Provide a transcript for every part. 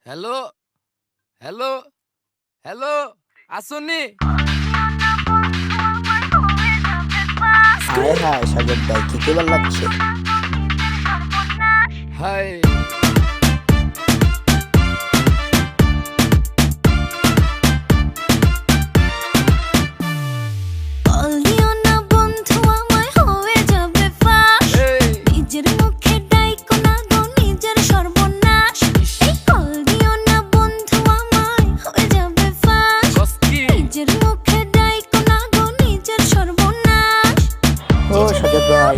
Hello hello hello আসুনি। Hi hi Sagar ভাই কি কেবার লাগছে? হাই ও সাগর ভাই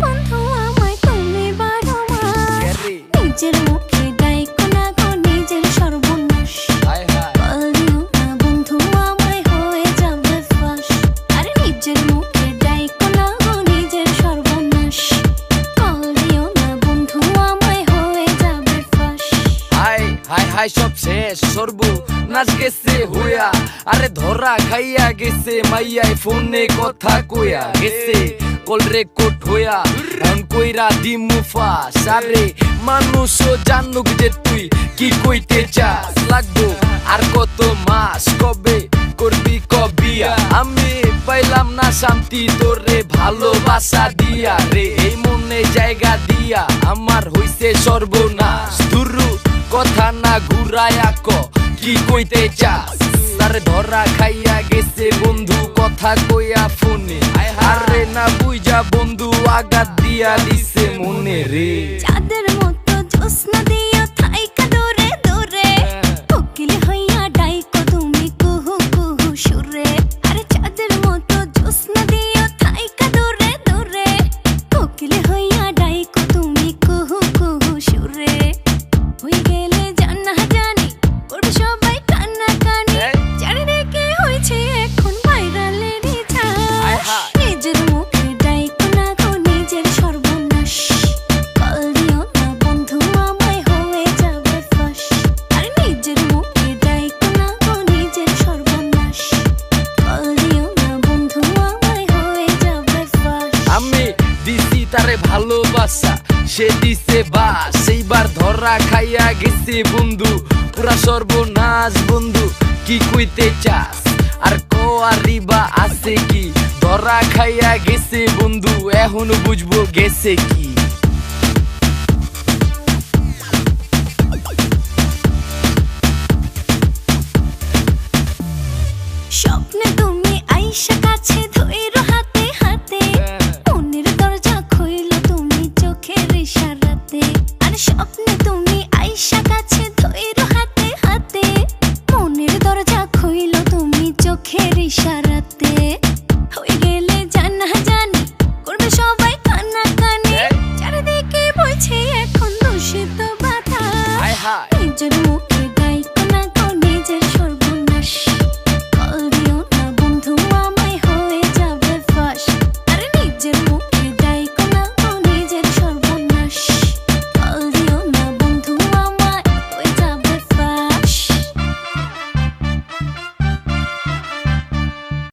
নিজের মুখে ডাইকো না গো নিজের সর্বনাশ। হাই হাই বলিও না বন্ধু আমায় হয়ে যাবে ফাঁস। আরে নিজের মুখে ডাইকো না গো নিজের সর্বনাশ। বলিও না বন্ধু আমায় হয়ে যাবে ফাঁস। হাই হাই হাই সব শেষ সরবু নাচ গেছে হুয়া। আরে ধরা খাইয়া গেছে মাইয়াই ফোনে কথা কইয়া গেছে কল রেকর্ড হইয়া এখন কইরা দিমু ফাঁস। আরে মানুষও জানুক যে তুই কি কইতে চাস। লাগবো আর কত মাস কবে করবি কবিয়া। আমি পাইলাম না শান্তি তোরে ভালোবাসা দিয়া রে। এই মনে জায়গা দিয়া আমার হইছে সর্বনাশ। দুরু কথা না ঘুরায়া ক কি কইতে চাস। আরে ধরা খাইয়া গেছে বন্ধু কথা কইয়া ফোনে। আরে না বুঝা বন্ধু আঘাত দিয়া দিছে মনে রে। চাঁদের মতো জ্যোৎস্না দিও থাইকা দূরে দূরে। কোকিল হইয়া ডাইকো তুমি কুহু কুহু সুরে। আরে চাঁদের মতো জ্যোৎস্না দিও থাইকা দূরে দূরে। কোকিল হইয়া ডাইকো তুমি কুহু কুহু সুরে। হই গেলে জানা জানি করবে সবাই কান্নাকানি। চারিদিকে হইছে এখন ভাইরালেরই হায় ছায়া। হায়। নিজের মুখে ডাইকো না গো নিজের সর্বনাশ। কল দিও না বন্ধু আমায় হয়ে যাবে ফাঁস। আরে নিজের মুখে ডাইকো না গো নিজের সর্বনাশ। কল দিও না বন্ধু আমায় হয়ে যাবে ফাঁস। আমি দিছি তারে ভালোবাসা সে দিছে বাস। সেইবার ধরা খাইয়া গেছে বন্ধু পুরা সর্বনাশ। বন্ধু কি কইতে চাস আর কোয়ারিবা আছে কি। ধরা খাইয়া গেছে বন্ধু এখন বুঝবো গেছে কি।